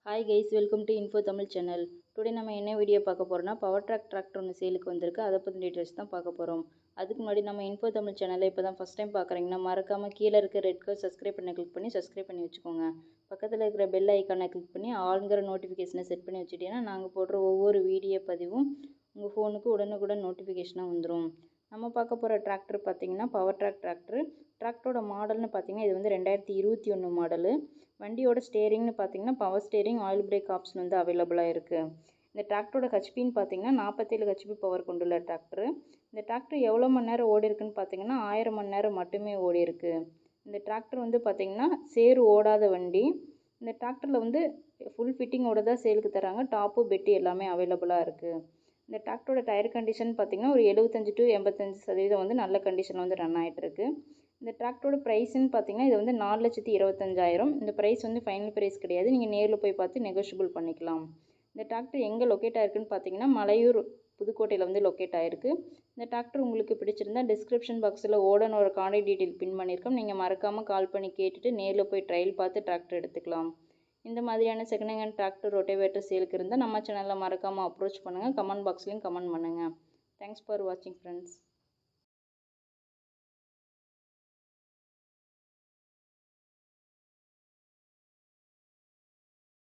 Hi guys, welcome to Info Tamil channel. Today நம்ம என்ன video பார்க்க போறோம்னா பவர் ட்ராக் டிராக்டர் ஒன்று சேலுக்கு வந்திருக்கு. அதை பற்றி டீடைல்ஸ் தான் பார்க்க போகிறோம். அதுக்கு முன்னாடி நம்ம இன்ஃபோ தமிழ் சேனலை இப்போ தான் ஃபஸ்ட் டைம் பார்க்குறீங்கன்னா மறக்காமல் கீழே இருக்க ரெட் கலர் சப்ஸ்கிரைப் பண்ண கிளிக் பண்ணி சப்ஸ்கிரைப் பண்ணி வச்சுக்கோங்க. பக்கத்தில் இருக்கிற பெல் ஐக்கானை கிளிக் பண்ணி ஆளுங்கிற நோட்டிஃபிகேஷனை செட் பண்ணி வச்சுட்டீங்கன்னா நாங்கள் போடுற ஒவ்வொரு வீடியோ பதிவும் உங்கள் ஃபோனுக்கு உடனுக்குடன் நோட்டிஃபிகேஷனாக வந்துடும். நம்ம பார்க்க போகிற டிராக்டர் பார்த்தீங்கன்னா பவர் ட்ராக் டிராக்டர். டிராக்டரோட மாடல்னு பார்த்தீங்கன்னா இது வந்து 2021 மாடலு. வண்டியோட ஸ்டேரிங்னு பார்த்தீங்கன்னா power steering, oil break option வந்து அவைலபிளாக இருக்குது. இந்த டிராக்டரோட ஹெச்பின்னு பார்த்தீங்கன்னா 47 ஹெச்பி பவர் கொண்டுள்ள டிராக்டர். இந்த டிராக்டர் எவ்வளோ மணி நேரம் ஓடி இருக்குன்னு பார்த்தீங்கன்னா 1000 மணி நேரம் மட்டுமே ஓடி இருக்கு. இந்த டிராக்டர் வந்து பார்த்தீங்கன்னா சேறு ஓடாத வண்டி. இந்த டிராக்டரில் வந்து ஃபுல் ஃபிட்டிங்கோட தான் சேலுக்கு தராங்க. டாப்பு பெட்டி எல்லாமே அவைலபிளாக இருக்குது. இந்த டிராக்டரோட டயர் கண்டிஷன் பார்த்தீங்கன்னா ஒரு 75 to 85% வந்து நல்ல கண்டிஷன் வந்து ரன் ஆகிட்டு இருக்கு. இந்த டிராக்டரோட ப்ரைஸ்ன்னு பார்த்தீங்கன்னா இது வந்து 4,25,000. இந்த ப்ரைஸ் வந்து ஃபைனல் ப்ரைஸ் கிடையாது. நீங்கள் நேரில் போய் பார்த்து நெகோஷியபிள் பண்ணிக்கலாம். இந்த டிராக்டர் எங்கே லொக்கேட் ஆயிருக்குன்னு பார்த்தீங்கன்னா மலையூர், புதுக்கோட்டையில் வந்து லொக்கேட் ஆயிருக்கு. இந்த டிராக்டர் உங்களுக்கு பிடிச்சிருந்தா டிஸ்கிரிப்ஷன் பாக்ஸில் ஓடனோட கான்டாக்ட் டீட்டெயில் பின் பண்ணியிருக்கோம். நீங்கள் மறக்காமல் கால் பண்ணி கேட்டுட்டு நேரில் போய் ட்ரையல் பார்த்து டிராக்டர் எடுத்துக்கலாம். இந்த மாதிரியான செகண்ட் ஹேண்ட் டிராக்டர், ரொட்டேவேட்டர் சேலுக்கு இருந்தால் நம்ம சேனலில் மறக்காமல் அப்ரோச் பண்ணுங்கள். கமெண்ட் பாக்ஸ்லையும் கமெண்ட் பண்ணுங்கள். தேங்க்ஸ் ஃபார் வாட்சிங் ஃப்ரெண்ட்ஸ்.